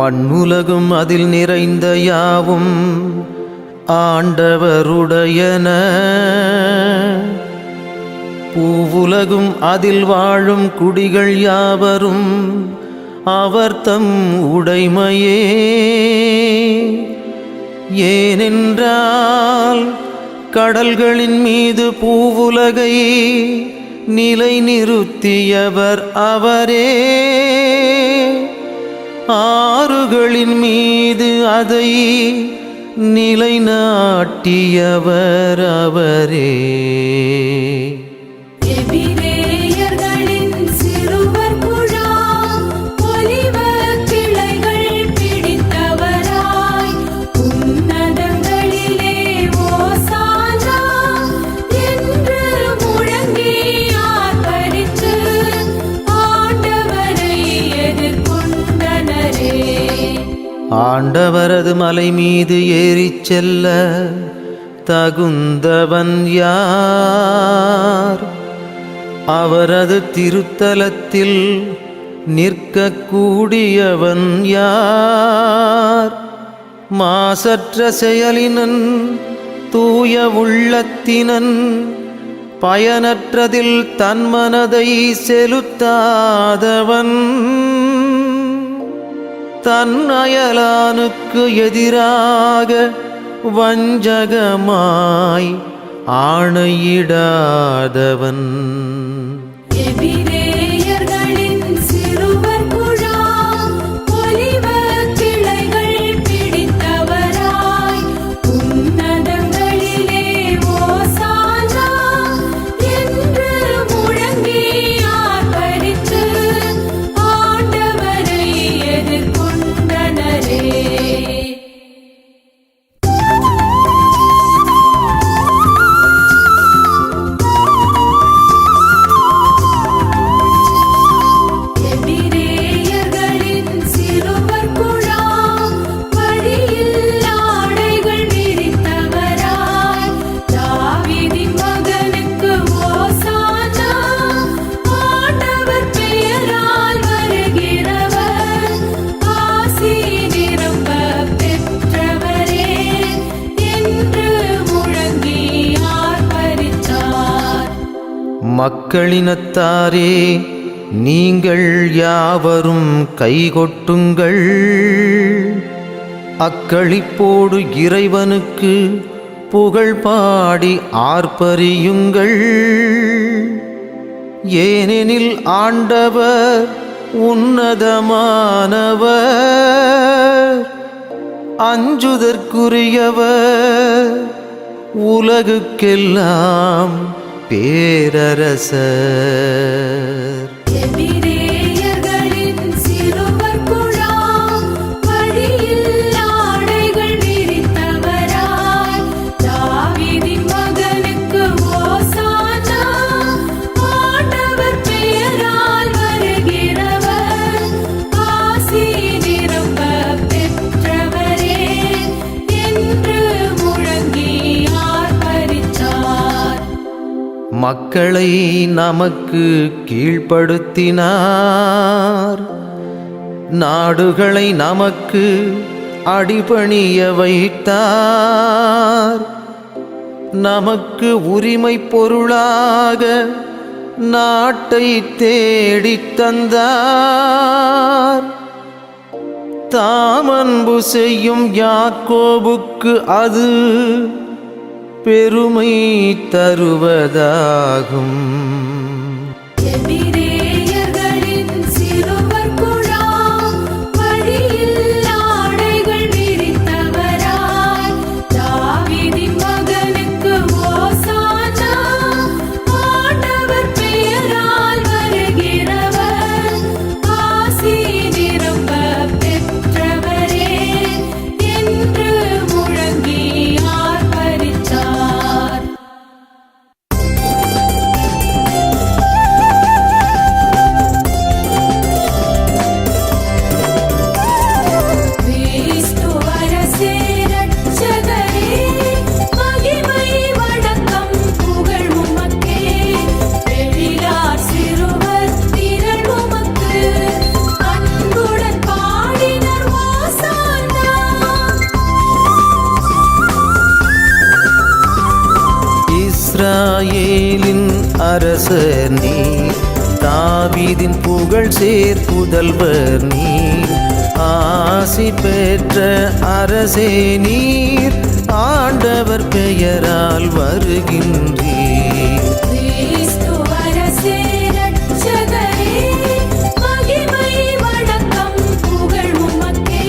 மண்ணுலகும் அதில் நிறைந்த யாவும் ஆண்டவருடையன. பூவுலகும் அதில் வாழும் குடிகள் யாவரும் அவர் தம் உடைமையே. ஏனென்றால் கடல்களின் மீது பூவுலகை நிலை நிறுத்தியவர் அவரே, ஆறுகளின் மீது அதை நிலைநாட்டியவர் அவரே. ஆண்டவரது மலை மீது ஏறிச் செல்ல தகுந்தவன் யார்? அவரது திருத்தலத்தில் நிற்கக்கூடியவன் யார்? மாசற்ற செயலினன், தூய உள்ளத்தினன், பயனற்றதில் தன் மனதை செலுத்தாதவன், தன் அயலானுக்கு எதிராக வஞ்சகமாய் ஆணையிடாதவன். மக்களினத்தாரே, நீங்கள் யாவரும் கைகொட்டுங்கள். அக்களிப்போடு இறைவனுக்கு புகழ் பாடி ஆர்ப்பரியுங்கள். ஏனெனில் ஆண்டவர் உன்னதமானவர், அஞ்சுதற்குரியவர், உலகுக்கெல்லாம் பேரரசர். மக்களை நமக்கு கீழ்ப்படுத்தினார், நாடுகளை நமக்கு அடிபணிய வைத்தார். நமக்கு உரிமை பொருளாக நாட்டை தேடித் தந்தார். தாமன்பு செய்யும் யாக்கோபுக்கு அது பெருமை தருவதாகும். இஸ்ரவேலின் அரசர் நீர், தாவீதின் புகழ் சேர் புதல்வர் நீர், ஆசி பெற்ற அரசே நீர், ஆண்டவர் பெயரால் வருகின்றீர். கிறிஸ்து அரசே இரட்சகரே, மகிமை வணக்கம் புகழ் உமக்கே,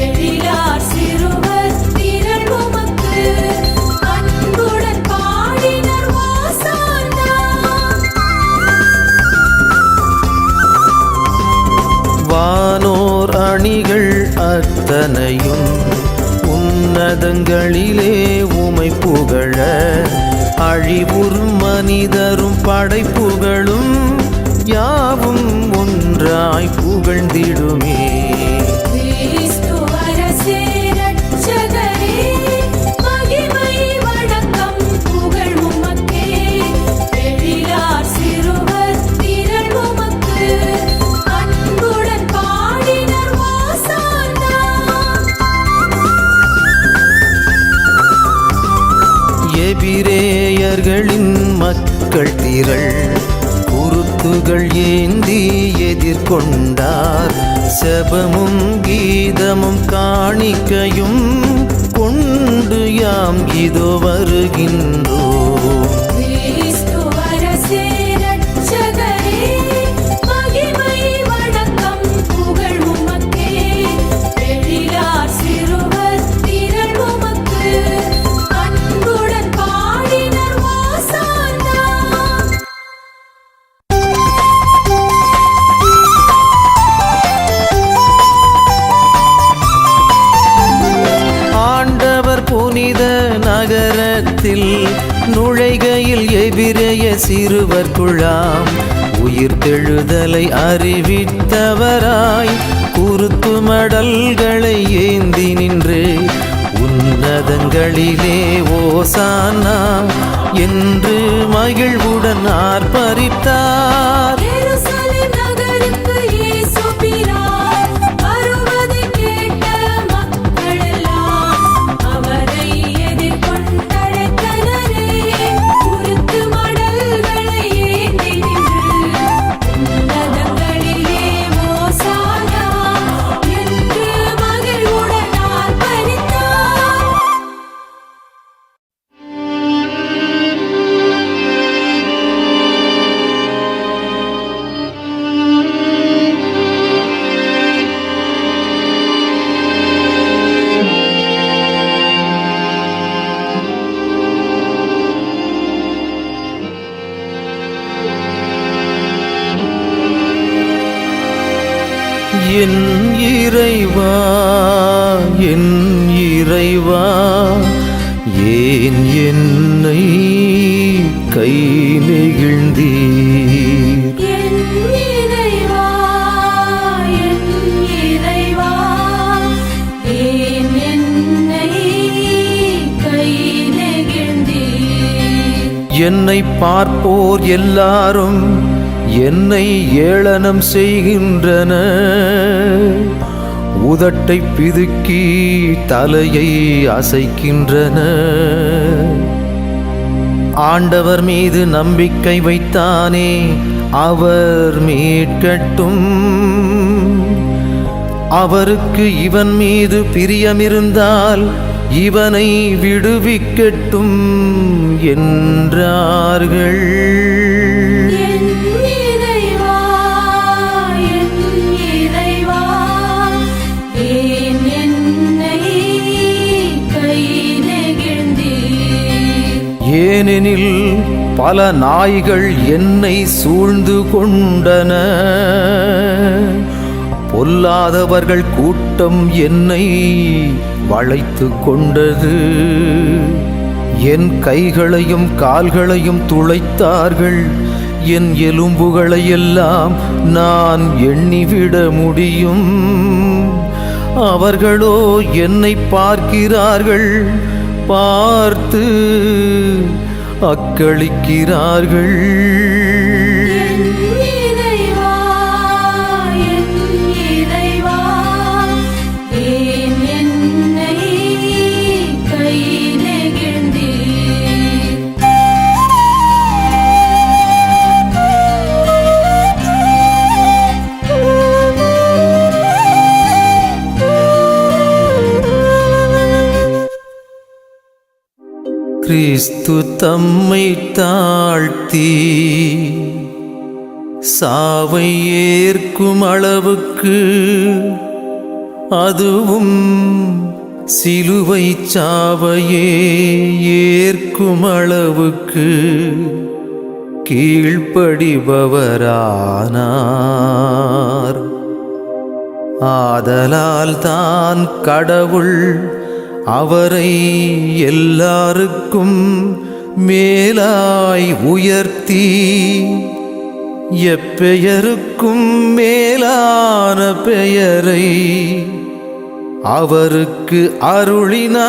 எழிலார் சிறுவர் திரள் உமக்கு, அன்புடன் பாடினர் ஓசானா. வானோர் அணிகள் அத்தனையும் உன்னதங்களிலே உமை புகழ, அழிவுறும் மனிதரும் படைப்புகளும் யாவும் ஒன்றாய் புகழ்ந்திடுமே. கிறிஸ்து அரசே இரட்சகரே, மகிமை வணக்கம் புகழ் உமக்கே, எழிலார் சிறுவர் திரள் உமக்கு, அன்புடன் பாடினர் ஓசானா. எபிரேயர்களின் மக்கள் திரள் குருத்துகள் ஏந்தி எதிர்கொண்டார், செபமும் கீதமும் காணிக்கையும் கொண்டு யாம் இதோ வருகின்றோம். கிறிஸ்து அரசே இரட்சகரே, மகிமை வணக்கம் புகழ் உமக்கே, எழிலார் சிறுவர் திரள் உமக்கு, அன்புடன் பாடினர் ஓசானா. ஆண்டவர் புனித நகரத்தில் நுழைகையில் எபிரேய சிறுவர் குழாம் உயிர்த்தெழுதலை அறிவித்தவராய் குருத்து மடல்களை ஏந்தி நின்று உன்னதங்களிலே ஓசானா என்று மகிழ்வுடன் ஆர்ப்பரித்தார். எருசலேம் நகருக்கு இயேசு பிரான் வருவதைக் கேட்ட மக்களெல்லாம் அவரை எதிர்கொண்டழைத்தனரே, குருத்து மடல்களை ஏந்தி நின்று உன்னதங்களிலே ஓசானா என்று மகிழ்வுடன் ஆர்ப்பரித்தார். என் இறைவா, என் இறைவா, ஏன் என்னை கை நெகிழ்ந்தீர்? என் இறைவா, என் இறைவா, ஏன் என்னை கை நெகிழ்ந்தீர்? என்னை பார்ப்போர் எல்லாரும் என்னை ஏளனம் செய்கின்றன, உதட்டை பிதுக்கி தலையை அசைக்கின்றன. ஆண்டவர் மீது நம்பிக்கை வைத்தானே, அவர் மீட்கட்டும். அவருக்கு இவன் மீது பிரியமிருந்தால் இவனை விடுவிக்கட்டும் என்றார்கள். என் இறைவா, என் இறைவா, ஏன் என்னை கை நெகிழ்ந்தீர்? ஏனெனில் பல நாய்கள் என்னை சூழ்ந்து கொண்டன, பொல்லாதவர்கள் கூட்டம் என்னை வளைத்து கொண்டது. என் கைகளையும் கால்களையும் துளைத்தார்கள், என் எலும்புகளை எல்லாம் நான் எண்ணிவிட முடியும். அவர்களோ என்னை பார்க்கிறார்கள், பார்த்து அக்களிக்கிறார்கள். என் இறைவா, என் இறைவா, ஏன் என்னை கை நெகிழ்ந்தீர்? கிறிஸ்து தம்மை தாழ்த்தி சாவை ஏற்கும் அளவுக்கு, அதுவும் சிலுவை சாவையே ஏற்கும் அளவுக்கு கீழ்ப்படிபவரானார். ஆதலால் தான் கடவுள் அவரை எல்லாருக்கும் மேலாய் உயர்த்தி எப்பெயருக்கும் மேலான பெயரை அவருக்கு அருளினார்.